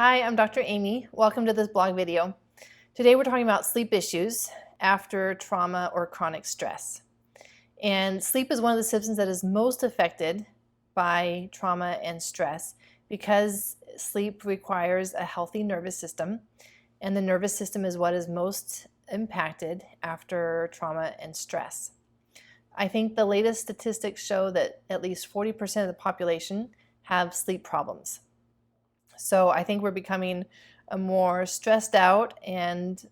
Hi, I'm Dr. Aimie. Welcome to this blog video. Today we're talking about sleep issues after trauma or chronic stress. And sleep is one of the systems that is most affected by trauma and stress because sleep requires a healthy nervous system, and the nervous system is what is most impacted after trauma and stress. I think the latest statistics show that at least 40% of the population have sleep problems. So I think we're becoming a more stressed out and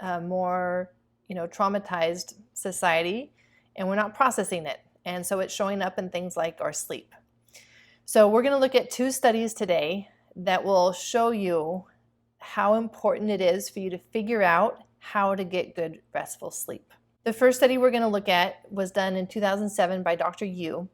more, traumatized society, and we're not processing it. And so it's showing up in things like our sleep. So we're going to look at two studies today that will show you how important it is for you to figure out how to get good restful sleep. The first study we're going to look at was done in 2007 by Dr. Yu.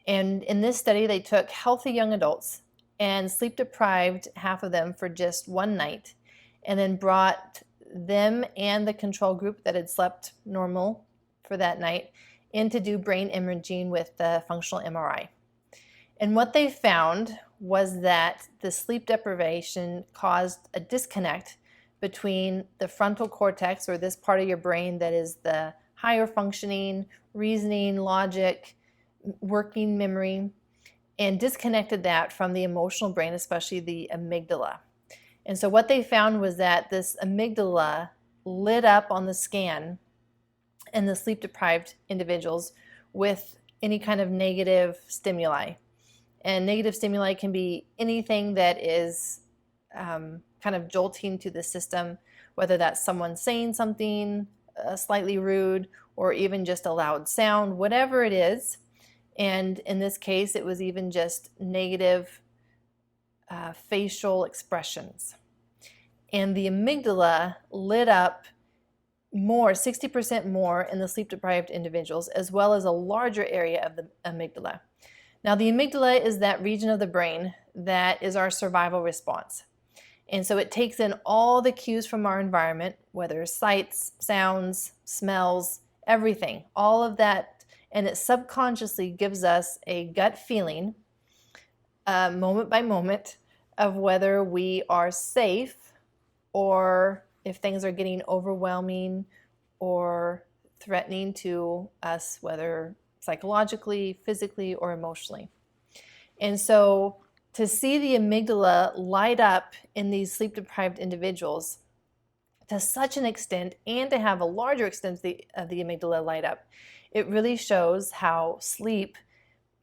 And in this study, they took healthy young adults and sleep deprived half of them for just one night, and then brought them and the control group that had slept normal for that night in to do brain imaging with the functional MRI. And what they found was that the sleep deprivation caused a disconnect between the frontal cortex, or this part of your brain that is the higher functioning, reasoning, logic, working memory, and disconnected that from the emotional brain, especially the amygdala. And so what they found was that this amygdala lit up on the scan in the sleep-deprived individuals with any kind of negative stimuli. And negative stimuli can be anything that is kind of jolting to the system, whether that's someone saying something slightly rude or even just a loud sound, whatever it is. And in this case, it was even just negative facial expressions. And the amygdala lit up more, 60% more in the sleep-deprived individuals, as well as a larger area of the amygdala. Now, the amygdala is that region of the brain that is our survival response. And so it takes in all the cues from our environment, whether sights, sounds, smells, everything, all of that. And it subconsciously gives us a gut feeling, moment by moment, of whether we are safe or if things are getting overwhelming or threatening to us, whether psychologically, physically, or emotionally. And so to see the amygdala light up in these sleep-deprived individuals to such an extent, and to have a larger extent of the amygdala light up, it really shows how sleep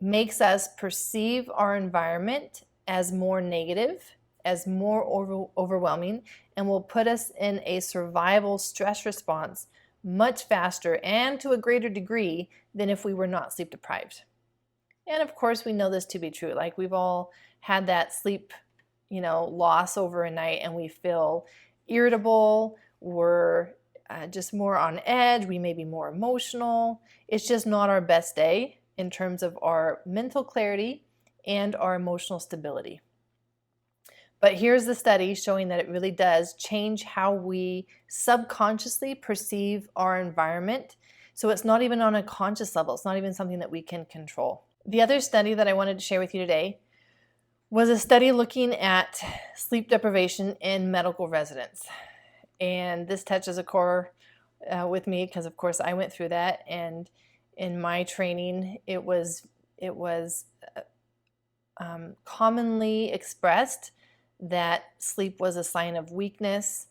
makes us perceive our environment as more negative, as more overwhelming, and will put us in a survival stress response much faster and to a greater degree than if we were not sleep deprived. And of course, we know this to be true. Like, we've all had that sleep, loss over a night, and we feel irritable, we're just more on edge, we may be more emotional. It's just not our best day in terms of our mental clarity and our emotional stability. But here's the study showing that it really does change how we subconsciously perceive our environment. So it's not even on a conscious level. It's not even something that we can control. The other study that I wanted to share with you today was a study looking at sleep deprivation in medical residents. And this touches a core with me because, of course, I went through that. And in my training, it was commonly expressed that sleep was a sign of weakness.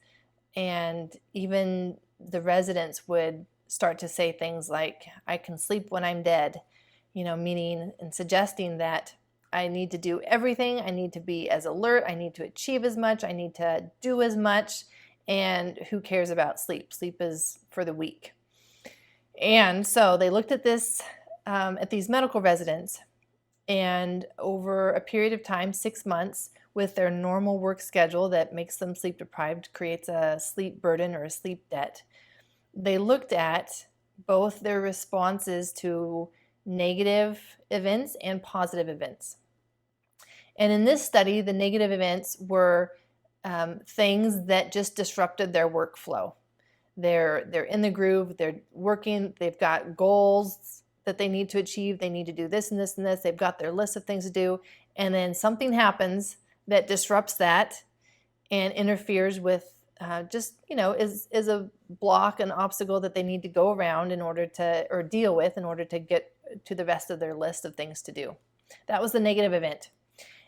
And even the residents would start to say things like, "I can sleep when I'm dead," meaning and suggesting that I need to do everything. I need to be as alert. I need to achieve as much. I need to do as much. And who cares about sleep? Sleep is for the weak. And so they looked at this, at these medical residents, and over a period of time, 6 months, with their normal work schedule that makes them sleep deprived, creates a sleep burden or a sleep debt, they looked at both their responses to negative events and positive events. And in this study, the negative events were things that just disrupted their workflow. They're in the groove, they're working, they've got goals that they need to achieve, they need to do this and this and this, they've got their list of things to do, and then something happens that disrupts that, and interferes with is a block, an obstacle that they need to go around in order to, or deal with in order to get to the rest of their list of things to do. That was the negative event.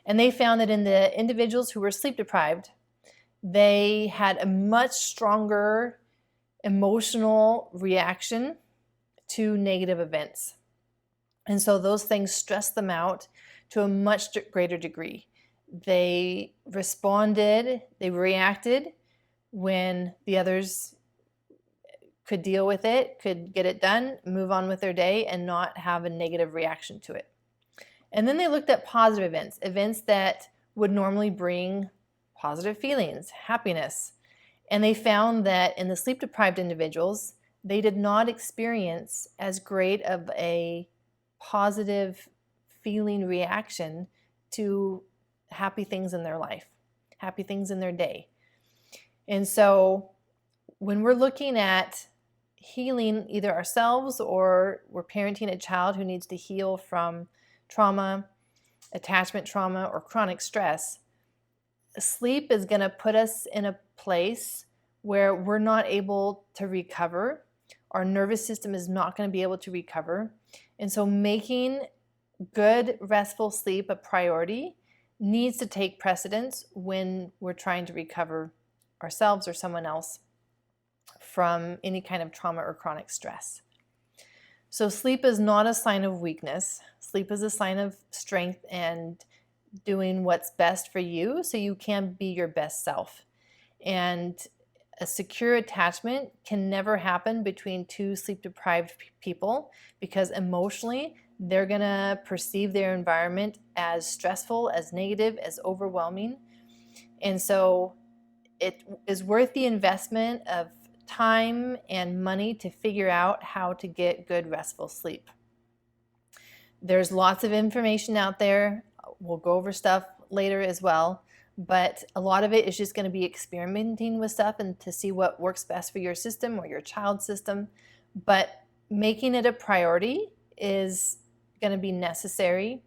And they found that in the individuals who were sleep deprived, they had a much stronger emotional reaction to negative events. And so those things stressed them out to a much greater degree. They responded, they reacted when the others could deal with it, could get it done, move on with their day, and not have a negative reaction to it. And then they looked at positive events, events that would normally bring positive feelings, happiness. And they found that in the sleep-deprived individuals, they did not experience as great of a positive feeling reaction to happy things in their life, happy things in their day. And so when we're looking at healing either ourselves or we're parenting a child who needs to heal from trauma, attachment trauma, or chronic stress, sleep is going to put us in a place where we're not able to recover. Our nervous system is not going to be able to recover. And so making good, restful sleep a priority needs to take precedence when we're trying to recover ourselves or someone else from any kind of trauma or chronic stress. So sleep is not a sign of weakness. Sleep is a sign of strength and doing what's best for you so you can be your best self. And a secure attachment can never happen between two sleep-deprived people because emotionally they're going to perceive their environment as stressful, as negative, as overwhelming. And so it is worth the investment of time and money to figure out how to get good, restful sleep. There's lots of information out there. We'll go over stuff later as well, but a lot of it is just going to be experimenting with stuff and to see what works best for your system or your child's system. But making it a priority is going to be necessary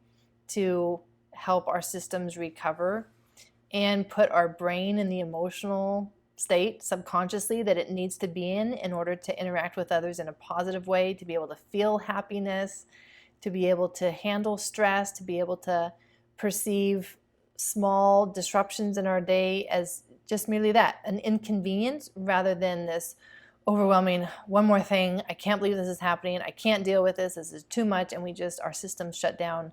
to help our systems recover and put our brain in the emotional state subconsciously that it needs to be in order to interact with others in a positive way, to be able to feel happiness, to be able to handle stress, to be able to perceive small disruptions in our day as just merely that, an inconvenience, rather than this overwhelming, one more thing, I can't believe this is happening, I can't deal with this is too much, and our systems shut down,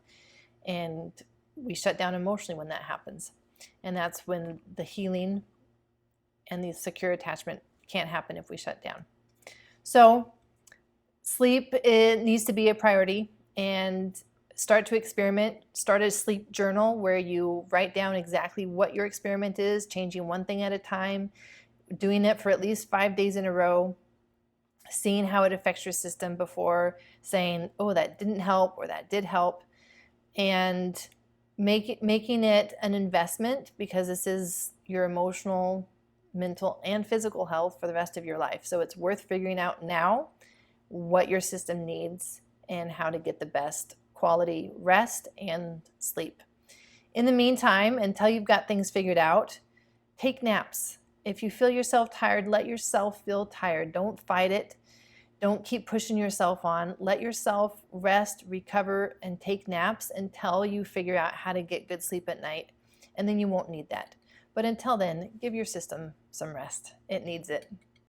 and we shut down emotionally when that happens. And that's when the healing and the secure attachment can't happen if we shut down. So sleep, it needs to be a priority, and start to experiment. Start a sleep journal where you write down exactly what your experiment is, changing one thing at a time, doing it for at least 5 days in a row, seeing how it affects your system before saying, oh, that didn't help or that did help, and making it an investment, because this is your emotional, mental, and physical health for the rest of your life. So it's worth figuring out now what your system needs and how to get the best quality rest and sleep. In the meantime, until you've got things figured out, take naps. If you feel yourself tired, let yourself feel tired. Don't fight it. Don't keep pushing yourself on. Let yourself rest, recover, and take naps until you figure out how to get good sleep at night, and then you won't need that. But until then, give your system some rest. It needs it.